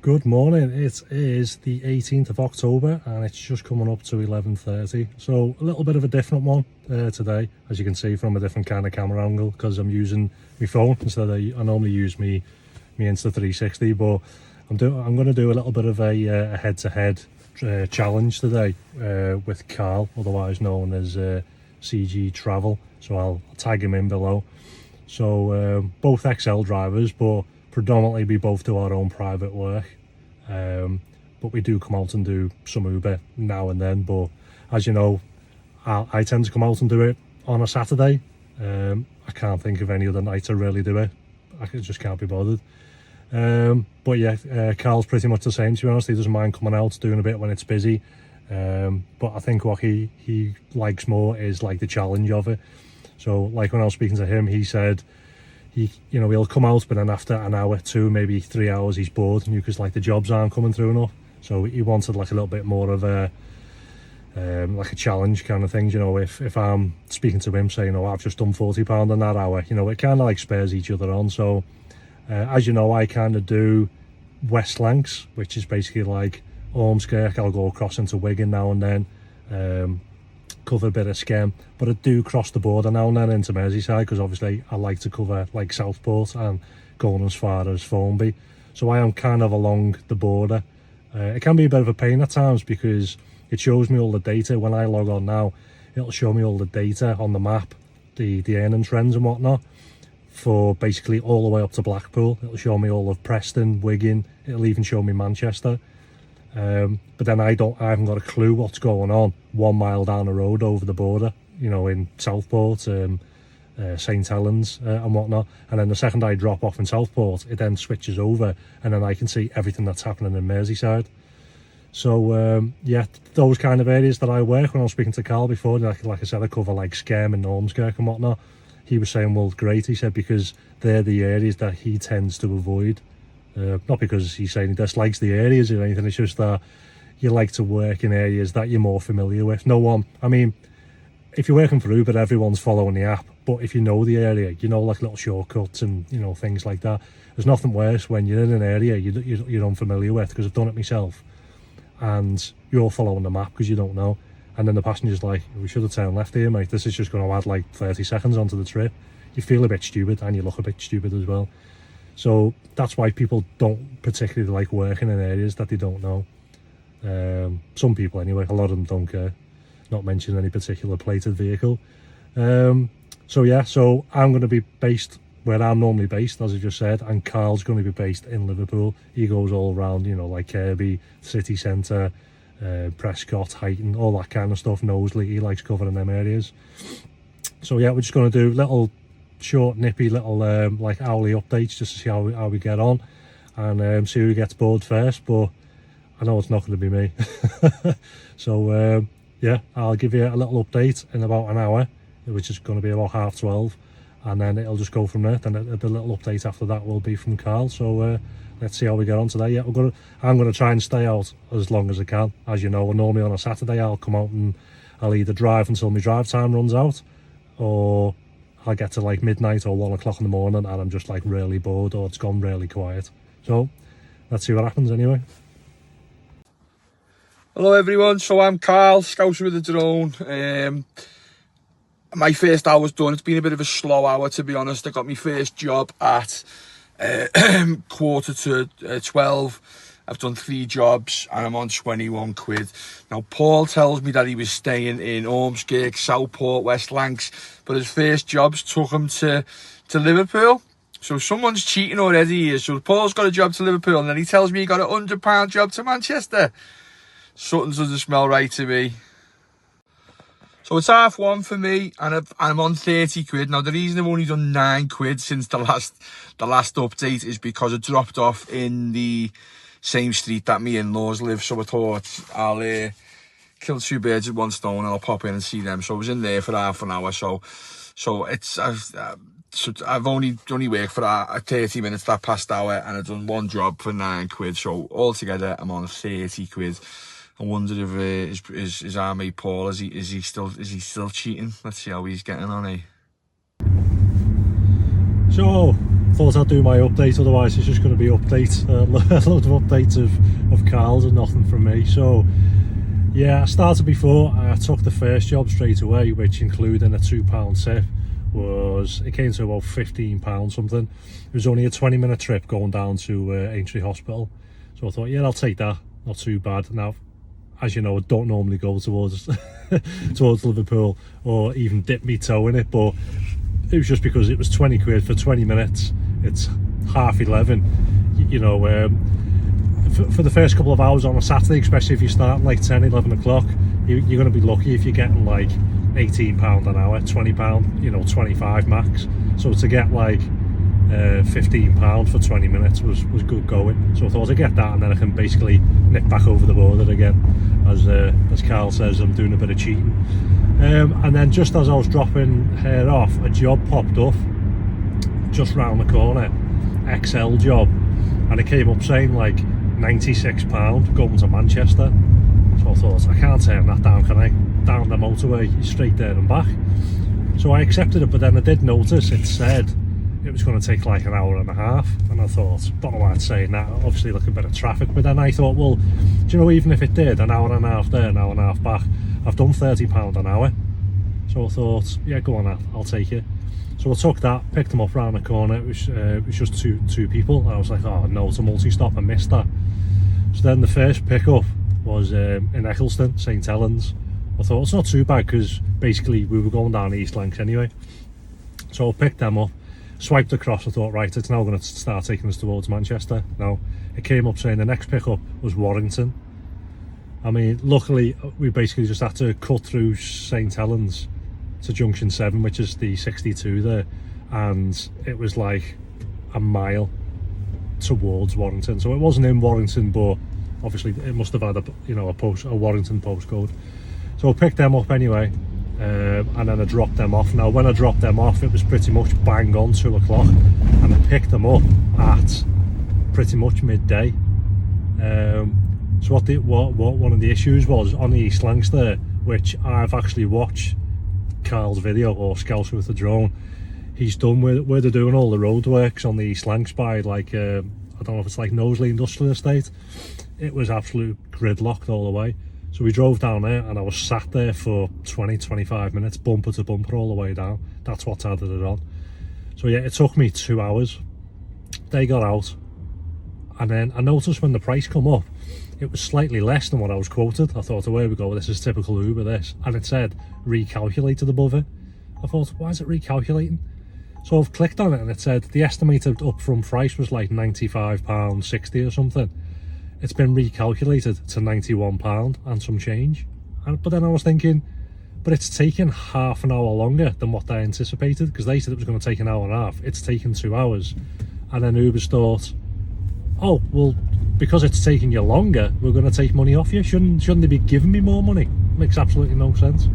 Good morning. It is the 18th of October and it's just coming up to 11:30. So a little bit of a different one today, as you can see, from a different kind of camera angle, because I'm using my phone instead of I normally use me Insta360. But I'm going to do a little bit of a head-to-head challenge today with Carl, otherwise known as CG Travel. So I'll tag him in below. So both XL drivers, but predominantly we both do our own private work, but we do come out and do some Uber now and then. But as you know, I tend to come out and do it on a Saturday. I can't think of any other night to really do it. I just can't be bothered. But yeah, Carl's pretty much the same, to be honest. He doesn't mind coming out, doing a bit when it's busy. But I think what he likes more is like the challenge of it. So like when I was speaking to him, he said he'll come out, but then after an hour, 2, maybe 3 hours, he's bored, because like the jobs aren't coming through enough. So he wanted like a little bit more of a like a challenge kind of thing. If I'm speaking to him saying, I've just done £40 in that hour, it kind of like spares each other on. So as you know, I kind of do West Lancs, which is basically like Ormskirk. I'll go across into Wigan now and then, cover a bit of Skem, but I do cross the border now and then into Merseyside, because obviously I like to cover like Southport and going as far as Formby. So I am kind of along the border. It can be a bit of a pain at times, because it shows me all the data. When I log on now, it'll show me all the data on the map, the earning trends and whatnot, for basically all the way up to Blackpool. It'll show me all of Preston, Wigan, it'll even show me Manchester. But then I haven't got a clue what's going on 1 mile down the road over the border, in Southport, St Helens and whatnot. And then the second I drop off in Southport, it then switches over, and then I can see everything that's happening in Merseyside. So yeah, those kind of areas that I work. When I was speaking to Carl before, like I said, I cover like Skem and Ormskirk and whatnot. He was saying, well, great, he said, because they're the areas that he tends to avoid. Not because he's saying he dislikes the areas or anything, it's just that you like to work in areas that you're more familiar with. If you're working for Uber, everyone's following the app, but if you know the area, like little shortcuts and things like that. There's nothing worse when you're in an area you're unfamiliar with, because I've done it myself, and you're following the map because you don't know, and then the passenger's like, we should have turned left here, mate, this is just going to add like 30 seconds onto the trip. You feel a bit stupid, and you look a bit stupid as well. So that's why people don't particularly like working in areas that they don't know. Some people anyway, a lot of them don't care, not mentioning any particular plated vehicle. So yeah, so I'm going to be based where I'm normally based, as I just said, and Carl's going to be based in Liverpool. He goes all around, like Kirby, City Centre, Prescott, Huyton, all that kind of stuff. Knowsley, he likes covering them areas. So yeah, we're just going to do little short, nippy little like hourly updates, just to see how we get on, and see who gets bored first. But I know it's not going to be me. So yeah, I'll give you a little update in about an hour, which is going to be about 12:30, and then it'll just go from there. Then the little update after that will be from Carl. So let's see how we get on today. Yeah, I'm going to try and stay out as long as I can. As you know, normally on a Saturday I'll come out and I'll either drive until my drive time runs out, or I'll get to like midnight or 1 o'clock in the morning and I'm just like really bored, or it's gone really quiet. So let's see what happens anyway. Hello everyone, so I'm Carl, Scouser with the drone. My first hour's done. It's been a bit of a slow hour, to be honest. I got my first job at 11:45. I've done 3 jobs and I'm on 21 quid. Now, Paul tells me that he was staying in Ormskirk, Southport, West Lancs, but his first jobs took him to Liverpool. So someone's cheating already here. So Paul's got a job to Liverpool, and then he tells me he got a £100 job to Manchester. Something doesn't smell right to me. So it's 1:30 for me, and I'm on 30 quid. Now, the reason I've only done 9 quid since the last update is because I dropped off in the same street that me in-laws live. So I thought I'll kill 2 birds with 1 stone, and I'll pop in and see them. So I was in there for half an hour. So I've only worked for 30 minutes that past hour, and I've done 1 job for 9 quid. So altogether, I'm on 30 quid. I wonder if is our mate Paul, is he still cheating? Let's see how he's getting on, eh? So thought I'd do my update, otherwise it's just going to be updates, a load of updates of Carl's and nothing from me. So yeah, I started before. I took the first job straight away, which including a £2 tip it came to about £15 something. It was only a 20-minute trip going down to Aintree Hospital, so I thought, yeah, I'll take that, not too bad. Now, as you know, I don't normally go towards towards Liverpool or even dip me toe in it, but it was just because it was 20 quid for 20 minutes. It's 11:30, you know. For the first couple of hours on a Saturday, especially if you start like 10, 11 o'clock, you're going to be lucky if you're getting like £18 an hour, £20, you know, 25 max. So to get like £15 for 20 minutes was good going. So I thought I'd get that, and then I can basically nip back over the border again. As Carl says, I'm doing a bit of cheating. And then just as I was dropping her off, a job popped up just round the corner, XL job, and it came up saying like £96 going to Manchester. So I thought, I can't turn that down, can I? Down the motorway, straight there and back. So I accepted it, but then I did notice it said it was going to take like an hour and a half, and I thought, don't know why it's saying that, obviously like a bit of traffic. But then I thought, well, do you know, even if it did an hour and a half there, an hour and a half back, I've done £30 an hour. So I thought, yeah, go on, I'll take it. So I took that, picked them up round the corner. It was just two people, and I was like, oh no, it's a multi-stop, I missed that. So then the first pickup was in Eccleston, St Helens. I thought it's not too bad, because basically we were going down East Lancs anyway. So I picked them up, swiped across. I thought, right, it's now going to start taking us towards Manchester. No, it came up saying the next pickup was Warrington. I mean, luckily we basically just had to cut through St Helens to Junction 7, which is the 62 there, and it was like a mile towards Warrington. So it wasn't in Warrington, but obviously it must have had a Warrington postcode. So I picked them up anyway, and then I dropped them off. Now when I dropped them off, it was pretty much bang on 2 o'clock, and I picked them up at pretty much midday. So what one of the issues was on the East Lancs there, which I've actually watched Carl's video, or Scouser with the drone. He's done where they're doing all the roadworks on the East Lancs by like I don't know if it's like Knowsley Industrial Estate. It was absolute gridlocked all the way. So we drove down there, and I was sat there for 20-25 minutes, bumper to bumper all the way down. That's what's added it on. So yeah, it took me 2 hours. They got out, and then I noticed when the price come up, it was slightly less than what I was quoted. I thought, away we go, this is typical Uber, this. And it said recalculated above it. I thought, why is it recalculating? So I've clicked on it, and it said the estimated upfront price was like £95.60 or something. It's been recalculated to £91 and some change. But then I was thinking, but it's taken half an hour longer than what they anticipated, because they said it was going to take an hour and a half. It's taken 2 hours. And then Uber's thought, oh, well, because it's taking you longer, we're going to take money off you. Shouldn't they be giving me more money? Makes absolutely no sense.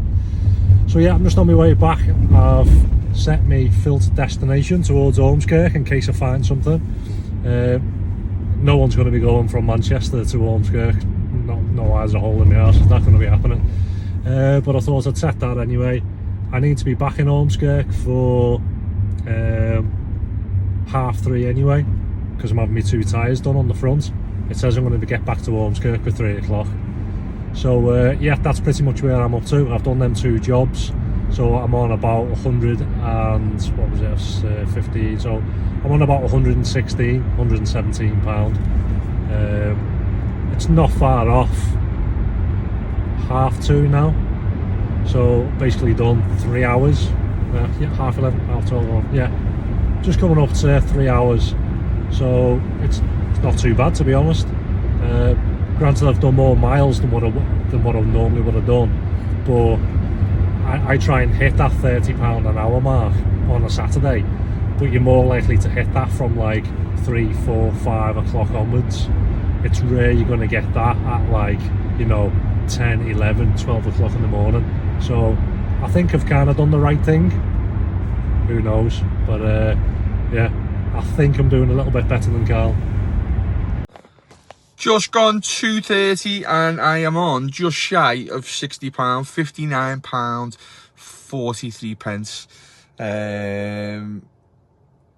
So yeah, I'm just on my way back. I've set my filtered destination towards Ormskirk in case I find something. No one's going to be going from Manchester to Ormskirk. No eyes a hole in my arse. It's not going to be happening. But I thought I'd set that anyway. I need to be back in Ormskirk for 3:30 anyway, because I'm having my 2 tyres done on the front. It says I'm going to get back to Ormskirk for 3 o'clock. So yeah, that's pretty much where I'm up to. I've done them 2 jobs, so I'm on about 100 and what was it, 15. So I'm on about 117 pound. It's not far off 2:30 now. So basically done 3 hours. Yeah, 11:30, 12:30. Yeah, just coming up to 3 hours. So it's not too bad, to be honest. Granted, I've done more miles than what I normally would have done, but I try and hit that £30 an hour mark on a Saturday. But you're more likely to hit that from like 3, 4, 5 o'clock onwards. It's rare you're going to get that at like, you know, 10, 11, 12 o'clock in the morning. So I think I've kind of done the right thing. Who knows? But yeah, I think I'm doing a little bit better than Carl. Just gone 2:30, and I am on just shy of £60, £59.43.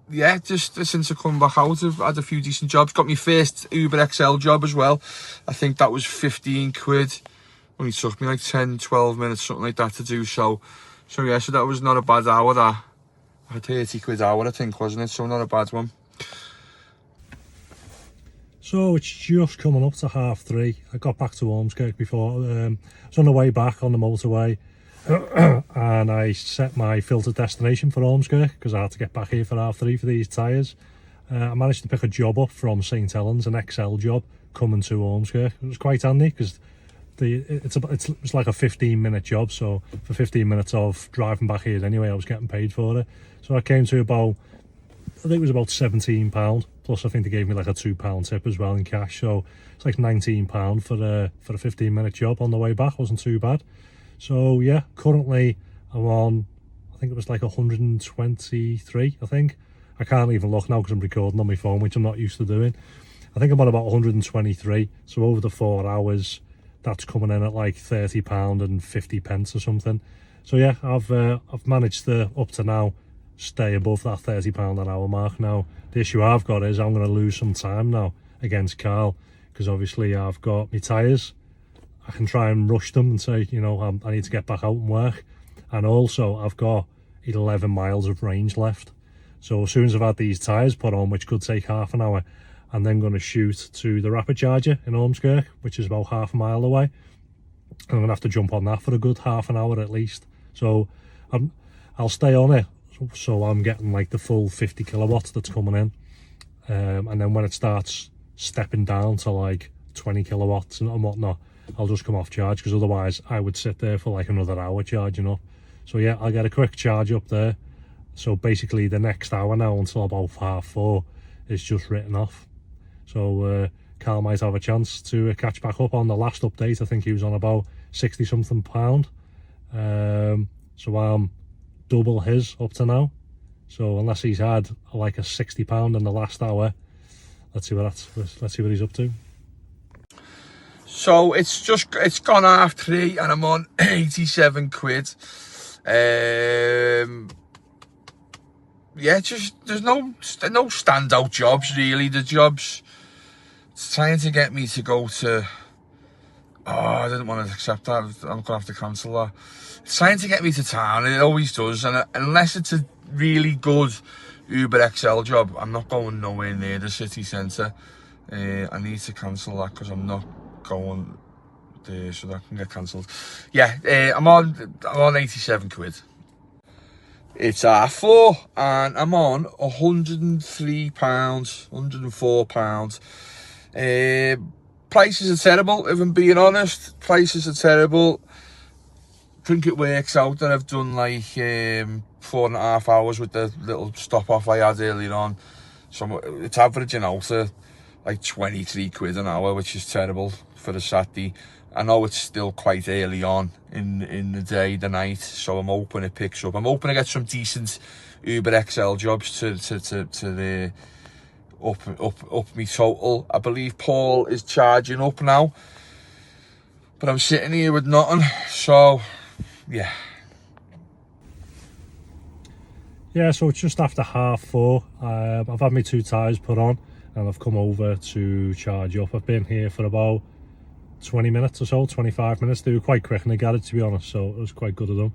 yeah, just since I come back out, I've had a few decent jobs. Got my first Uber XL job as well. I think that was 15 quid. Only took me like 10, 12 minutes, something like that to do. So yeah, so that was not a bad hour, that. 30 quid hour, I think, wasn't it? So not a bad one. So it's just coming up to 3:30. I got back to Ormskirk before. I was on the way back on the motorway. And I set my filtered destination for Ormskirk because I had to get back here for 3:30 for these tyres. I managed to pick a job up from St Helens, an XL job coming to Ormskirk. It was quite handy because it's like a 15-minute job, so for 15 minutes of driving back here anyway, I was getting paid for it. So I came to about, I think it was about £17, plus I think they gave me like a £2 tip as well in cash, so it's like £19 for a 15-minute job on the way back. Wasn't too bad. So yeah, currently I'm on, I think it was like 123, I think. I can't even look now because I'm recording on my phone, which I'm not used to doing. I think I'm on about 123, so over the 4 hours, that's coming in at like £30 and 50 pence or something. So yeah, I've managed to, up to now, stay above that £30 an hour mark now. The issue I've got is I'm going to lose some time now against Carl, because obviously I've got my tyres. I can try and rush them and say, you know, I need to get back out and work. And also I've got 11 miles of range left. So as soon as I've had these tyres put on, which could take half an hour, I'm then going to shoot to the rapid charger in Ormskirk, which is about half a mile away. I'm going to have to jump on that for a good half an hour at least. So I'll stay on it, so I'm getting like the full 50 kilowatts that's coming in. And then when it starts stepping down to like 20 kilowatts and whatnot, I'll just come off charge, because otherwise I would sit there for like another hour charging up. So yeah, I'll get a quick charge up there. So basically the next hour now until about 4:30 is just written off. So Carl might have a chance to catch back up. On the last update, I think he was on about 60 something pound. So I'm double his up to now. So unless he's had like a £60 in the last hour, let's see what he's up to. So it's gone 3:30 and I'm on 87 quid. Yeah, just there's no standout jobs really. The jobs trying to get me to go to, I didn't want to accept that. I'm gonna have to cancel that. It's trying to get me to town, and it always does. And unless it's a really good Uber XL job, I'm not going nowhere near the city centre. I need to cancel that because I'm not going there, so that can get cancelled. Yeah, I'm on 87 quid. It's 4:30 and I'm on £103, £104. Prices are terrible, if I'm being honest. Prices are terrible. I think it works out that I've done like 4.5 hours with the little stop off I had earlier on. So it's averaging out to like 23 quid an hour, which is terrible for a Saturday. I know it's still quite early on in the day, the night, so I'm hoping it picks up. I'm hoping I get some decent Uber XL jobs to the up me total. I believe Paul is charging up now, but I'm sitting here with nothing. So yeah. Yeah, so it's just after 4:30. I've had my 2 tyres put on and I've come over to charge up. I've been here for about 20 minutes or so, 25 minutes. They were quite quick in the garage, to be honest, so it was quite good of them.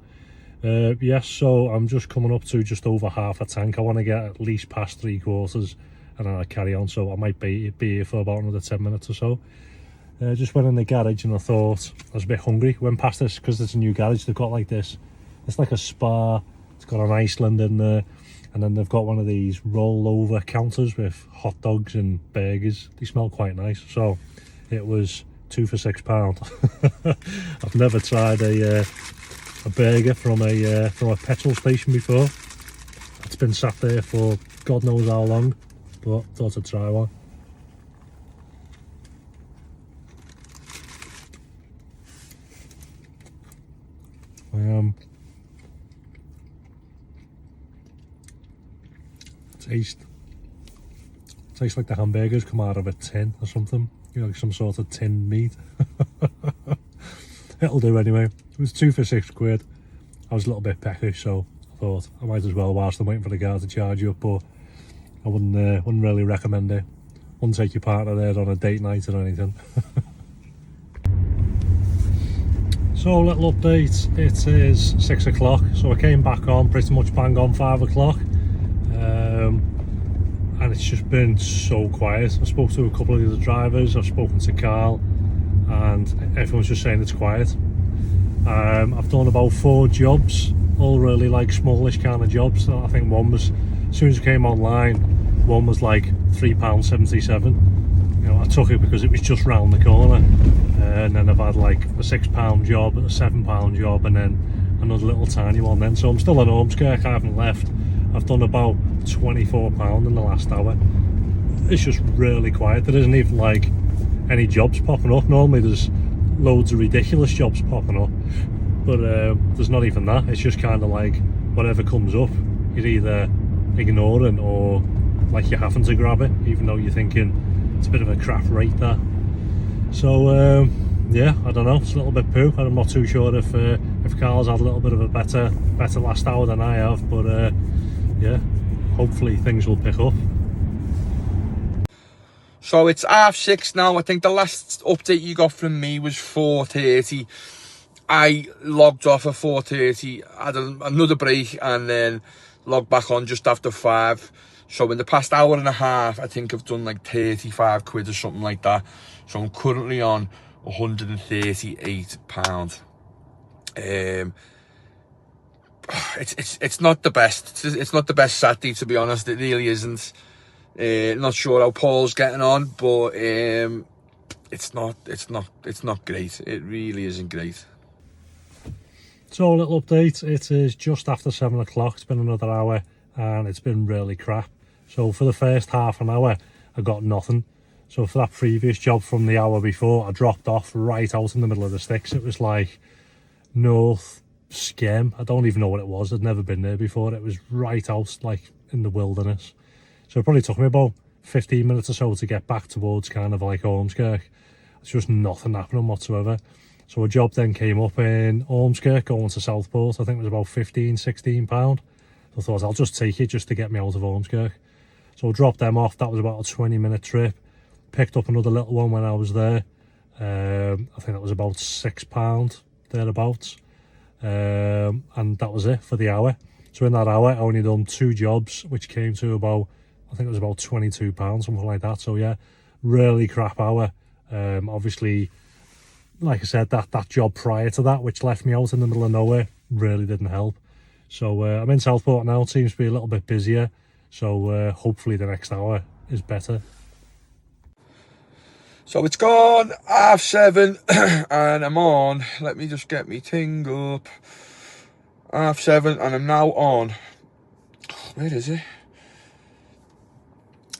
Yes, so I'm just coming up to just over half a tank. I want to get at least past 3/4 and then I carry on, so I might be here for about another 10 minutes or so. Just went in the garage and I thought I was a bit hungry. Went past this because it's a new garage. They've got like this, it's like a spa. It's got an Iceland in there, and then they've got one of these rollover counters with hot dogs and burgers. They smell quite nice. So it was 2 for £6. I've never tried a burger from a petrol station before. It's been sat there for God knows how long, but thought I'd try one. Tastes like the hamburgers come out of a tin or something, you know, like some sort of tinned meat. It'll do anyway. It was 2 for £6. I was a little bit peckish, so I thought I might as well, whilst I'm waiting for the car to charge up. But I wouldn't really recommend it. Wouldn't take your partner there on a date night or anything. So, little update, it is 6 o'clock, so I came back on pretty much bang on 5 o'clock, and it's just been so quiet. I spoke to a couple of the other drivers, I've spoken to Carl, and everyone's just saying it's quiet. I've done about 4 jobs, all really like smallish kind of jobs. I think one was, as soon as it came online, one was like £3.77. You know, I took it because it was just round the corner, and then I've had like a £6 job, a £7 job, and then another little tiny one then. So I'm still in Ormskirk, I haven't left. I've done about £24 in the last hour. It's just really quiet. There isn't even like any jobs popping up. Normally there's loads of ridiculous jobs popping up, but there's not even that. It's just kind of like whatever comes up, you're either ignoring or like you're having to grab it, even though you're thinking it's a bit of a crap rate there. So yeah, I don't know, it's a little bit poo, and I'm not too sure if Carl's had a little bit of a better last hour than I have, but yeah, hopefully things will pick up. So it's 6:30 now. I think the last update you got from me was 4:30. I logged off at 4:30, had another break, and then logged back on just after 5. So in the past hour and a half, I think I've done like 35 quid or something like that. So I'm currently on £138. It's not the best. It's not the best Saturday, to be honest. It really isn't. Not sure how Paul's getting on, but it's not great. It really isn't great. So a little update, it is just after 7 o'clock, it's been another hour, and it's been really crap. So for the first half an hour, I got nothing. So for that previous job from the hour before, I dropped off right out in the middle of the sticks. It was like North Skem. I don't even know what it was. I'd never been there before. It was right out like in the wilderness. So it probably took me about 15 minutes or so to get back towards kind of like Ormskirk. It's just nothing happening whatsoever. So a job then came up in Ormskirk going to Southport. I think it was about £16 £16. I thought I'll just take it just to get me out of Ormskirk. So I dropped them off. That was about a 20-minute trip. Picked up another little one when I was there. I think that was about £6 thereabouts. And that was it for the hour. So in that hour, I only done 2 jobs, which came to about, I think it was about £22, something like that. So yeah, really crap hour. Obviously, like I said, that job prior to that, which left me out in the middle of nowhere, really didn't help. So I'm in Southport now. It seems to be a little bit busier. So hopefully the next hour is better. So it's gone 7:30 and I'm on, let me just get me thing up, 7:30 and I'm now on, where is it?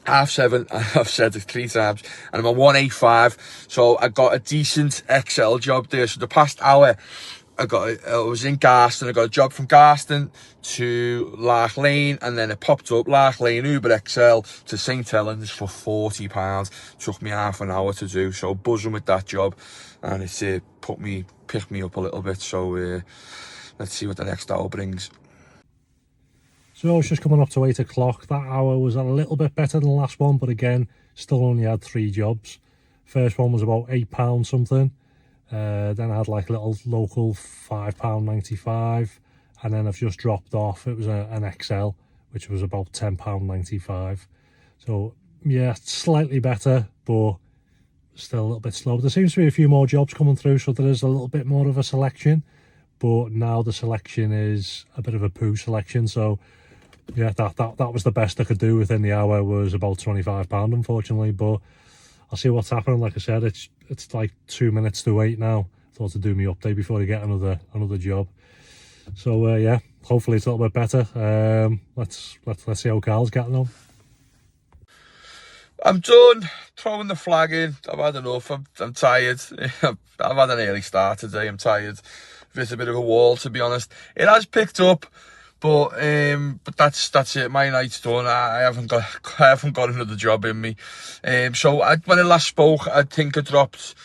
7:30, I've said it 3 times, and I'm on 185, so I got a decent XL job there. So the past hour, I was in Garston. I got a job from Garston to Lark Lane, and then it popped up Lark Lane Uber XL to St Helens for £40. Took me half an hour to do, so buzzing with that job, and it's picked me up a little bit. So let's see what the next hour brings. So it's just coming up to 8 o'clock. That hour was a little bit better than the last one, but again, still only had 3 jobs. First one was about £8 something. Then I had like a little local £5.95, and then I've just dropped off. It was an XL, which was about £10.95. So yeah, slightly better, but still a little bit slow. There seems to be a few more jobs coming through, so there is a little bit more of a selection, but now the selection is a bit of a poo selection. So yeah, that was the best I could do within the hour, was about £25, unfortunately. But I'll see what's happening. Like I said, it's like 2 minutes to 8 now. Thought to do me update before I get another job. So yeah, hopefully it's a little bit better. Let's see how Carl's getting on. I'm done throwing the flag in. I've had enough. I'm tired. I've had an early start today. I'm tired. It's a bit of a wall, to be honest. It has picked up, but that's it. My night's done. I haven't got another job in me. So when I last spoke, I think I dropped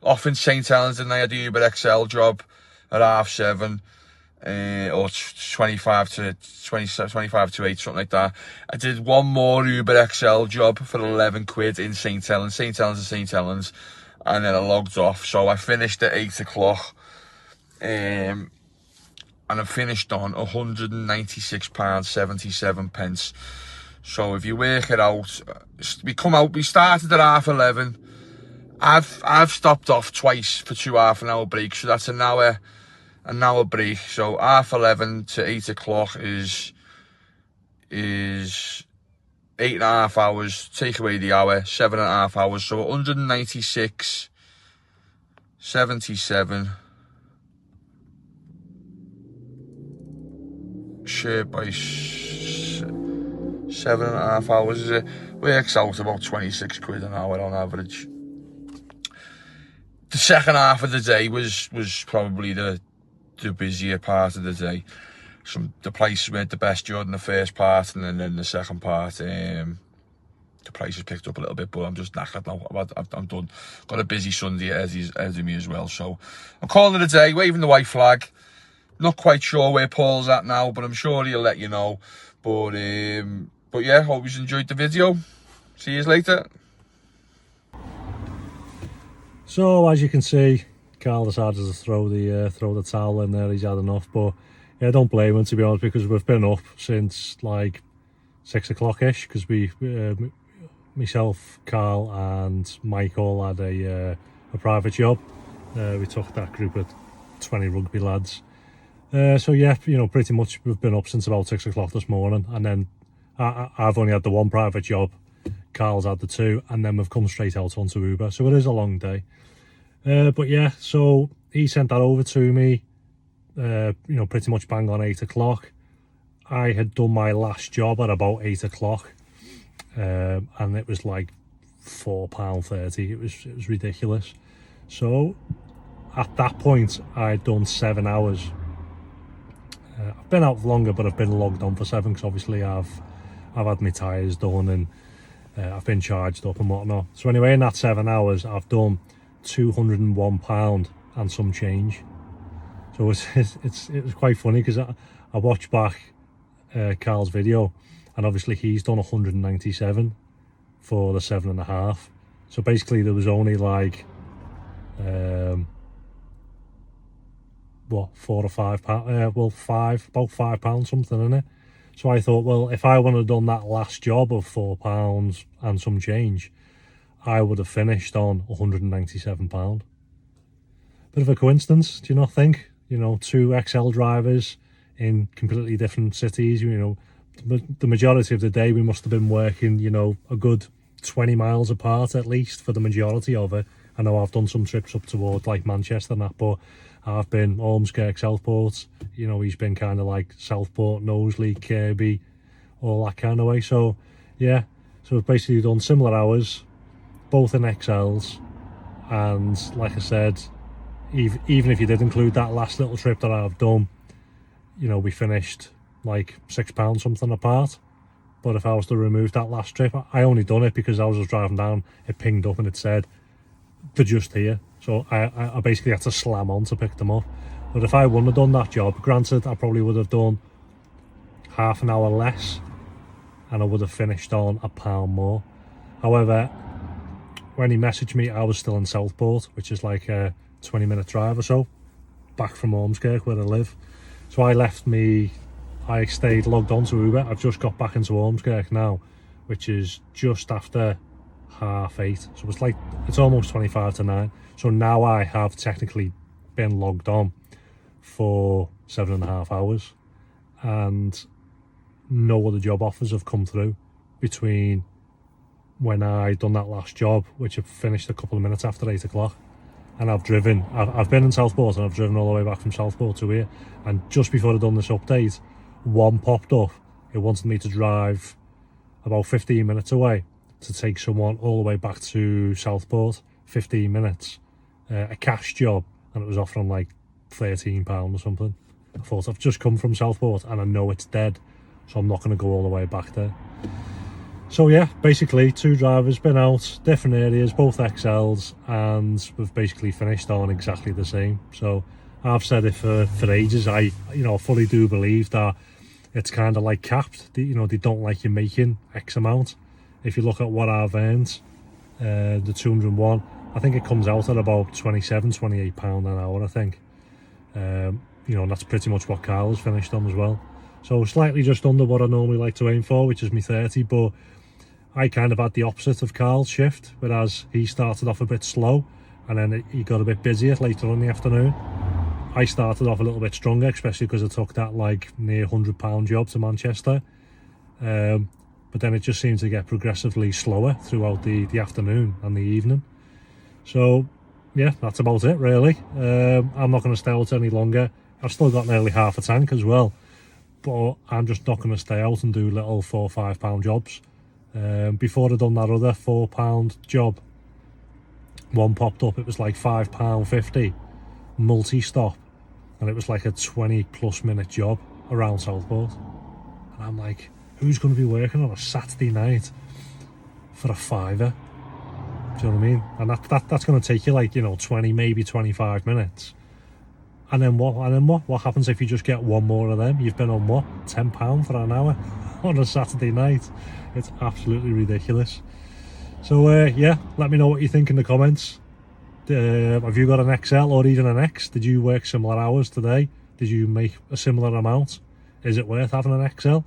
off in St Helens, and I had the Uber XL job at 7:30. or 25 to 25 to 8, something like that. I did one more Uber XL job for 11 quid in St Helens to St Helens, and then I logged off. So I finished at 8 o'clock, and I finished on £196.77. So if you work it out, we started at 11:30. I've stopped off twice for 2 half-an-hour breaks, so that's an hour break. So 11:30 to 8 o'clock is 8.5 hours. Take away the hour, 7.5 hours. So 196.77 shared by 7.5 hours. It works out about 26 quid an hour on average. The second half of the day was probably the busier part of the day. The prices weren't the best during the first part, and then the second part, the prices picked up a little bit, but I'm just knackered now. I'm done. Got a busy Sunday ahead of me as well, so I'm calling it a day, waving the white flag. Not quite sure where Paul's at now, but I'm sure he'll let you know. But yeah, hope you enjoyed the video. See you later. So as you can see, Carl decided to throw the towel in there. He's had enough, but yeah, don't blame him, to be honest, because we've been up since like 6 o'clock ish, because myself, Carl and Mike all had a private job. We took that group of 20 rugby lads. So yeah, pretty much we've been up since about 6 o'clock this morning, and then I've only had the one private job, Carl's had the two, and then we've come straight out onto Uber, so it is a long day. But yeah, so he sent that over to me, pretty much bang on 8 o'clock. I had done my last job at about 8 o'clock, and it was like £4.30. It was ridiculous. So at that point, I'd done 7 hours. I've been out longer, but I've been logged on for 7, because obviously I've had my tyres done, and I've been charged up and whatnot. So anyway, in that 7 hours, I've done £201 and some change. So it was quite funny, because I watched back Carl's video, and obviously he's done 197 for the 7.5. So basically there was only like what, £4 or £5, well, about £5 something in it. So I thought, well, if I would have done that last job of £4 and some change, I would have finished on £197. Bit of a coincidence, do you not think? 2 XL drivers in completely different cities. The majority of the day we must have been working, a good 20 miles apart at least for the majority of it. I know I've done some trips up towards like Manchester and that, but I've been Ormskirk, Southport. He's been kind of like Southport, Knowsley, Kirby, all that kind of way. So yeah, so we've basically done similar hours, both in XLs, and like I said, even if you did include that last little trip that I've done, we finished like £6 something apart. But if I was to remove that last trip, I only done it because I was just driving down, it pinged up and it said they're just here, so I basically had to slam on to pick them up. But if I wouldn't have done that job, granted, I probably would have done half an hour less, and I would have finished on £1 more. However, when he messaged me, I was still in Southport, which is like a 20-minute drive or so back from Ormskirk, where I live. So I stayed logged on to Uber. I've just got back into Ormskirk now, which is just after 8:30. So it's almost 25 to 9. So now I have technically been logged on for 7.5 hours, and no other job offers have come through between when I done that last job, which I finished a couple of minutes after 8 o'clock, and I've been in Southport, and I've driven all the way back from Southport to here. And just before I'd done this update, one popped up. It wanted me to drive about 15 minutes away to take someone all the way back to Southport, 15 minutes, a cash job, and it was offering like £13 or something. I thought, I've just come from Southport and I know it's dead, so I'm not going to go all the way back there. So yeah, basically 2 drivers, been out, different areas, both XLs, and we've basically finished on exactly the same. So I've said it for ages. I fully do believe that it's kind of like capped. They don't like you making X amount. If you look at what I've earned, the 201, I think it comes out at about £27-28 an hour, I think. And that's pretty much what Carl has finished on as well. So slightly just under what I normally like to aim for, which is me 30, but I kind of had the opposite of Carl's shift, whereas he started off a bit slow and then he got a bit busier later on in the afternoon. I started off a little bit stronger, especially because I took that like near £100 job to Manchester. But then it just seemed to get progressively slower throughout the afternoon and the evening. So yeah, that's about it really. I'm not going to stay out any longer. I've still got nearly half a tank as well, but I'm just not going to stay out and do little £4 or £5 jobs. Before I'd done that other £4 job, one popped up, it was like £5.50 multi-stop, and it was like a 20+ minute job around Southport, and I'm like, who's going to be working on a Saturday night for a fiver? Do you know what I mean? And that's going to take you like 20, maybe 25 minutes. And then what happens if you just get one more of them? You've been on what, £10 for an hour on a Saturday night? It's absolutely ridiculous. So yeah, let me know what you think in the comments. Have you got an XL or even an X? Did you work similar hours today? Did you make a similar amount? Is it worth having an XL?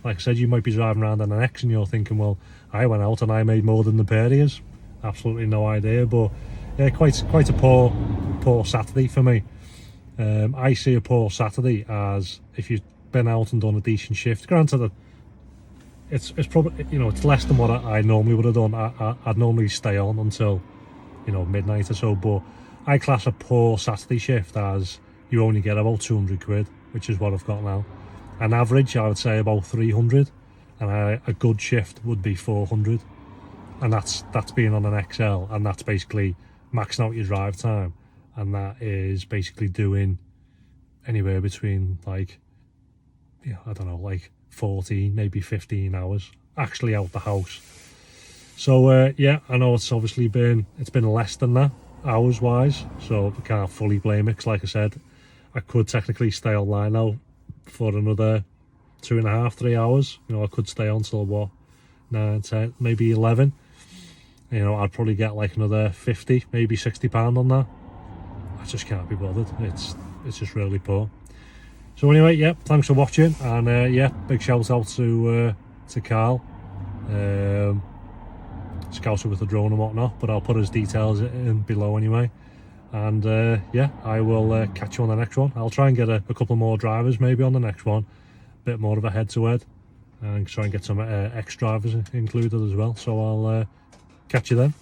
Like I said, you might be driving around in an X and you're thinking, well, I went out and I made more than the pair of yous. Absolutely no idea, but yeah, quite a poor Saturday for me. I see a poor Saturday as if you've been out and done a decent shift. Granted that it's probably, it's less than what I normally would have done. I'd normally stay on until midnight or so, but I class a poor Saturday shift as you only get about 200 quid, which is what I've got now. An average, I would say about 300, and a good shift would be 400, and that's being on an XL, and that's basically maxing out your drive time, and that is basically doing anywhere between like, I don't know, like 14, maybe 15 hours actually out the house. So yeah, I know it's obviously been less than that hours wise, so I can't fully blame it, 'cause like I said, I could technically stay online now for another 2.5-3 hours. I could stay on till what, 9, 10, maybe 11. I'd probably get like another 50, maybe £60 on that. I just can't be bothered. It's just really poor. So anyway, yeah, thanks for watching, and yeah, big shout out to Carl, scouser with the drone and whatnot, but I'll put his details in below anyway. And yeah, I will catch you on the next one. I'll try and get a couple more drivers maybe on the next one, a bit more of a head-to-head, and try and get some ex-drivers included as well. So I'll catch you then.